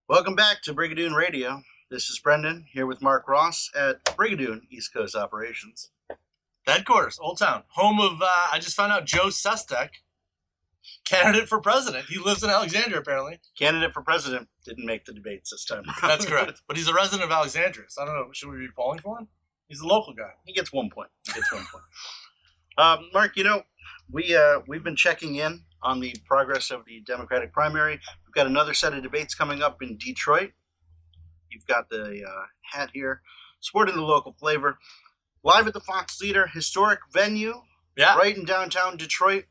Welcome back to Brigadoon Radio. This is Brendan here with Marc Ross at Brigadoon East Coast Operations. Headquarters, Old Town, home of, I just found out Joe Sustek, candidate for president. He lives in Alexandria, apparently. Candidate for president didn't make the debates this time. That's correct. But he's a resident of Alexandria, so I don't know, should we be polling for him? He's a local guy. He gets 1 point. Marc, we've been checking in on the progress of the Democratic primary. We've got another set of debates coming up in Detroit. You've got the hat here, sporting the local flavor. Live at the Fox Theater, historic venue, right in downtown Detroit.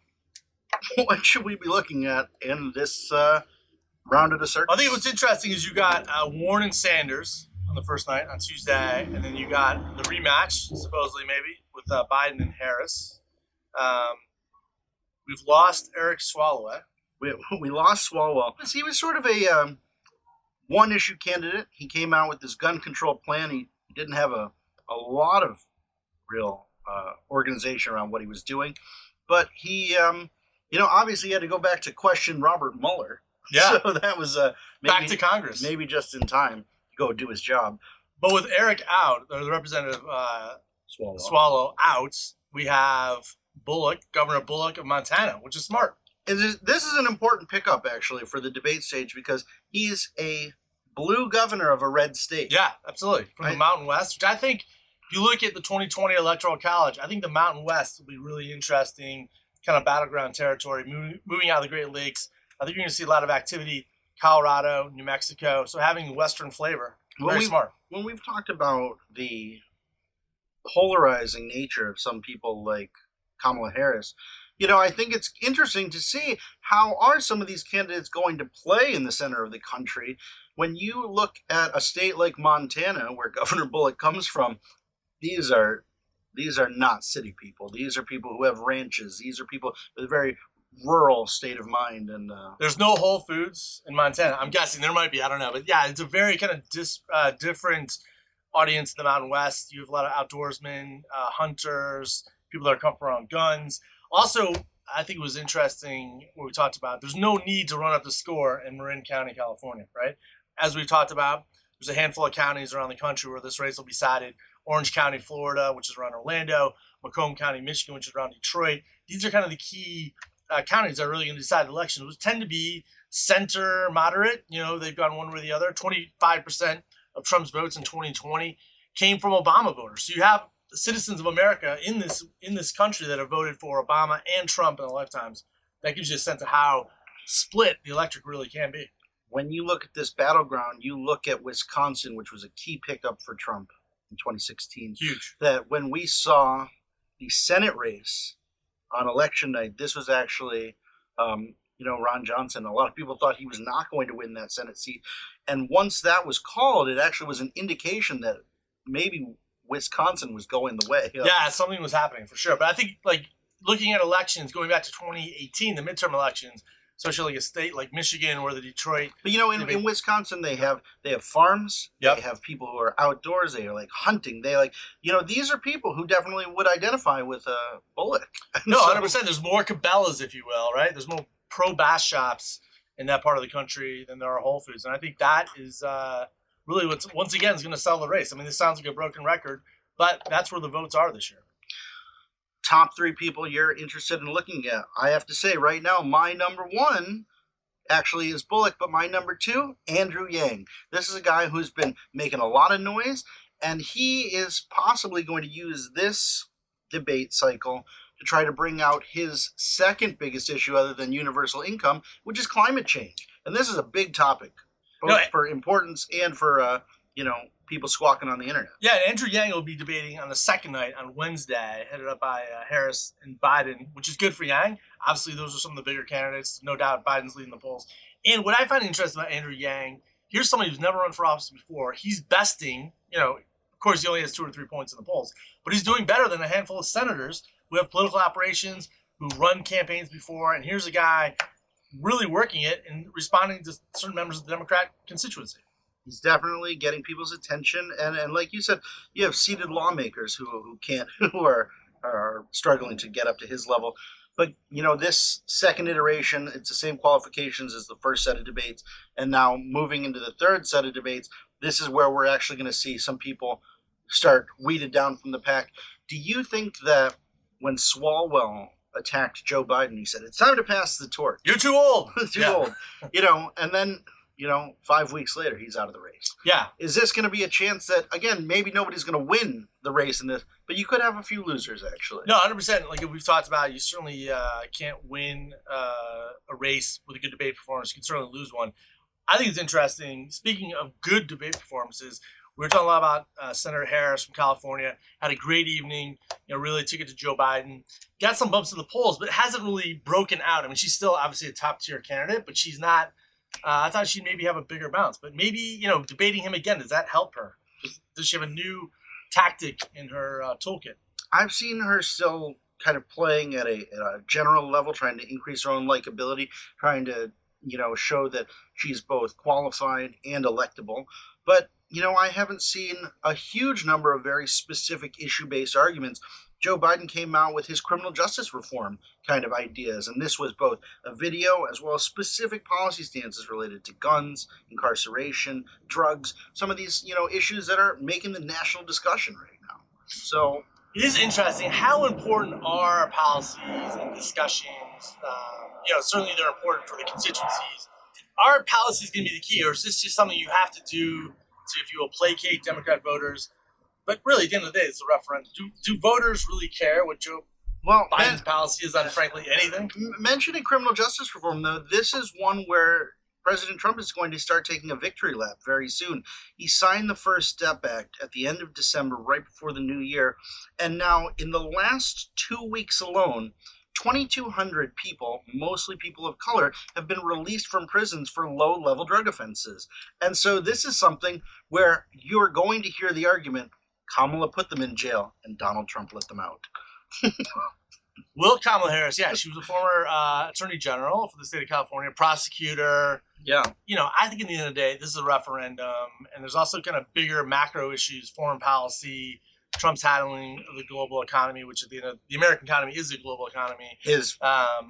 What should we be looking at in this round of the circus? I think what's interesting is you got Warren and Sanders on the first night on Tuesday, and then you got the rematch, supposedly maybe, with Biden and Harris. We've lost Eric Swalwell. We lost Swalwell. He was sort of a one-issue candidate. He came out with this gun control plan. He didn't have a lot of real organization around what he was doing. But he, obviously had to go back to question Robert Mueller. Yeah. So that was back to Congress. Maybe just in time to go do his job. But with Eric out, or the Representative Swallow out, we have Bullock, Governor Bullock of Montana, which is smart. And this is an important pickup, actually, for the debate stage because he's a blue governor of a red state. Yeah, absolutely. From the Mountain West, which I think, if you look at the 2020 Electoral College, I think the Mountain West will be really interesting, kind of battleground territory, moving out of the Great Lakes. I think you're going to see a lot of activity, Colorado, New Mexico. So having the Western flavor, very smart. When we've talked about the polarizing nature of some people like Kamala Harris, I think it's interesting to see how are some of these candidates going to play in the center of the country. When you look at a state like Montana, where Governor Bullock comes from, these are not city people. These are people who have ranches. These are people with a very rural state of mind. And there's no Whole Foods in Montana. I'm guessing there might be. I don't know. But yeah, it's a very kind of different audience in the Mountain West. You have a lot of outdoorsmen, hunters, people that are comfortable around guns. Also, I think it was interesting what we talked about. There's no need to run up the score in Marin County, California, right? As we've talked about, there's a handful of counties around the country where this race will be decided. Orange County, Florida, which is around Orlando. Macomb County, Michigan, which is around Detroit. These are kind of the key counties that are really going to decide elections, which tend to be center moderate. They've gone one way or the other. 25% of Trump's votes in 2020 came from Obama voters. So you have citizens of America in this country that have voted for Obama and Trump in their lifetimes. That gives you a sense of how split the electorate really can be. When you look at this battleground, you look at Wisconsin, which was a key pickup for Trump in 2016. Huge. That when we saw the Senate race on election night, this was actually, Ron Johnson. A lot of people thought he was not going to win that Senate seat. And once that was called, it actually was an indication that maybe Wisconsin was going the way. Yeah, something was happening for sure. But I think, looking at elections, going back to 2018, the midterm elections, especially like a state like Michigan or the Detroit. But in Wisconsin, they have farms. Yep. They have people who are outdoors. They are hunting. These are people who definitely would identify with Bullock. No, 100%. There's more Cabela's, if you will, right? There's more pro-bass shops in that part of the country than there are Whole Foods. And I think that is really what's, once again, is going to sell the race. I mean, this sounds like a broken record, but that's where the votes are this year. Top three people you're interested in looking at. I have to say right now, my number one actually is Bullock, but my number two, Andrew Yang. This is a guy who's been making a lot of noise, and he is possibly going to use this debate cycle to try to bring out his second biggest issue other than universal income, which is climate change. And this is a big topic, both for importance and for, people squawking on the internet. Yeah, and Andrew Yang will be debating on the second night on Wednesday, headed up by Harris and Biden, which is good for Yang. Obviously, those are some of the bigger candidates. No doubt Biden's leading the polls. And what I find interesting about Andrew Yang, here's somebody who's never run for office before. He's besting, of course, he only has 2 or 3 points in the polls, but he's doing better than a handful of senators who have political operations, who run campaigns before. And here's a guy really working it and responding to certain members of the Democrat constituency. He's definitely getting people's attention, and like you said, you have seated lawmakers who are struggling to get up to his level. But, this second iteration, it's the same qualifications as the first set of debates. And now moving into the third set of debates, this is where we're actually going to see some people start weeded down from the pack. Do you think that when Swalwell attacked Joe Biden, he said, it's time to pass the torch? You're too old. Too old. And then, 5 weeks later, he's out of the race. Yeah. Is this going to be a chance that, again, maybe nobody's going to win the race in this, but you could have a few losers, actually? No, 100%. Like we've talked about, you certainly can't win a race with a good debate performance. You can certainly lose one. I think it's interesting. Speaking of good debate performances, we were talking a lot about Senator Harris from California. Had a great evening. Really took it to Joe Biden. Got some bumps in the polls, but hasn't really broken out. I mean, she's still obviously a top-tier candidate, but she's not. I thought she'd maybe have a bigger bounce. But maybe, debating him again, does that help her? Does she have a new tactic in her toolkit? I've seen her still kind of playing at a general level, trying to increase her own likability, trying to, show that she's both qualified and electable. But, I haven't seen a huge number of very specific issue-based arguments. Joe Biden came out with his criminal justice reform kind of ideas, and this was both a video as well as specific policy stances related to guns, incarceration, drugs, some of these, issues that are making the national discussion right now. So it is interesting. How important are policies and discussions? Certainly they're important for the constituencies. Are policies going to be the key, or is this just something you have to do to, if you will, placate Democrat voters? But really, at the end of the day, it's a referendum. Do voters really care what Joe Biden's policy is on, frankly, anything? Mentioning criminal justice reform, though, this is one where President Trump is going to start taking a victory lap very soon. He signed the First Step Act at the end of December, right before the new year. And now, in the last 2 weeks alone, 2,200 people, mostly people of color, have been released from prisons for low-level drug offenses. And so this is something where you're going to hear the argument, Kamala put them in jail and Donald Trump let them out. Will Kamala Harris, she was a former attorney general for the state of California, prosecutor. Yeah. I think in the end of the day, this is a referendum, and there's also kind of bigger macro issues, foreign policy, Trump's handling of the global economy, which at the end of the American economy is a global economy. His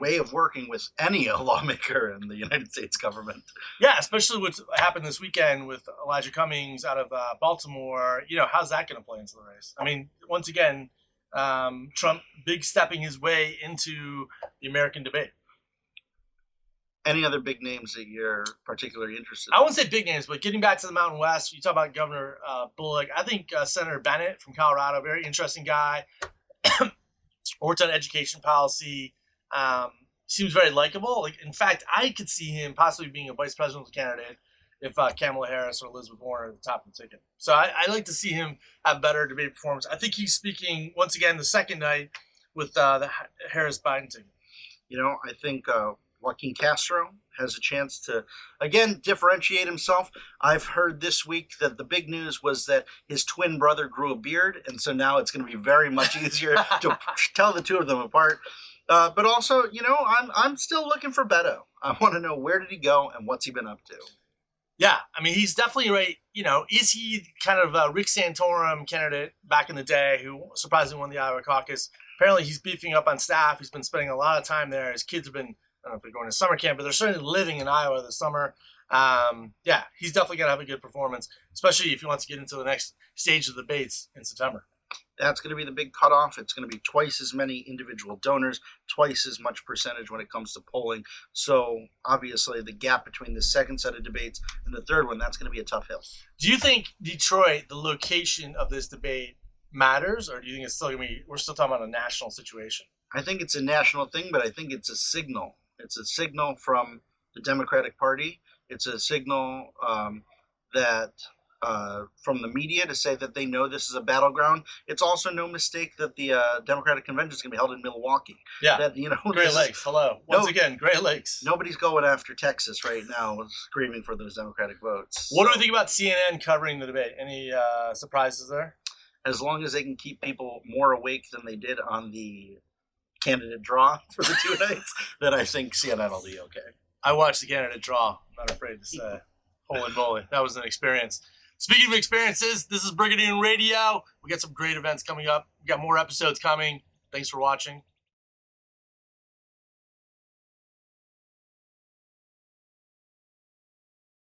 way of working with any lawmaker in the United States government. Yeah, especially what happened this weekend with Elijah Cummings out of Baltimore. How's that going to play into the race? I mean, once again, Trump big stepping his way into the American debate. Any other big names that you're particularly interested in? I wouldn't say big names, but getting back to the Mountain West, you talk about Governor Bullock. I think Senator Bennet from Colorado, very interesting guy. Worked on education policy. Seems very likable. In fact, I could see him possibly being a vice presidential candidate if Kamala Harris or Elizabeth Warren are at the top of the ticket. So I like to see him have better debate performance. I think he's speaking, once again, the second night with the Harris-Biden ticket. I think Joaquin Castro has a chance to, again, differentiate himself. I've heard this week that the big news was that his twin brother grew a beard, and so now it's going to be very much easier to tell the two of them apart. But also, I'm still looking for Beto. I want to know, where did he go and what's he been up to? Yeah, I mean, he's definitely right. Is he kind of a Rick Santorum candidate back in the day who surprisingly won the Iowa caucus? Apparently, he's beefing up on staff. He's been spending a lot of time there. His kids have been, I don't know if they're going to summer camp, but they're certainly living in Iowa this summer. He's definitely going to have a good performance, especially if he wants to get into the next stage of the debates in September. That's going to be the big cutoff. It's going to be twice as many individual donors, twice as much percentage when it comes to polling. So obviously the gap between the second set of debates and the third one, that's going to be a tough hill. Do you think Detroit, the location of this debate, matters, or do you think it's still going to be, we're still talking about a national situation? I think it's a national thing, but I think it's a signal. It's a signal from the Democratic Party. It's a signal that from the media to say that they know this is a battleground. It's also no mistake that the Democratic Convention is going to be held in Milwaukee. Yeah, that, Great Lakes. Hello. Once again, Great Lakes. Nobody's going after Texas right now, screaming for those Democratic votes. What do we think about CNN covering the debate? Any surprises there? As long as they can keep people more awake than they did on the candidate draw for the 2 nights, then I think CNN will be okay. I watched the candidate draw. I'm not afraid to say. Holy moly, that was an experience. Speaking of experiences, this is Brigadoon Radio. We got some great events coming up. We got more episodes coming. Thanks for watching.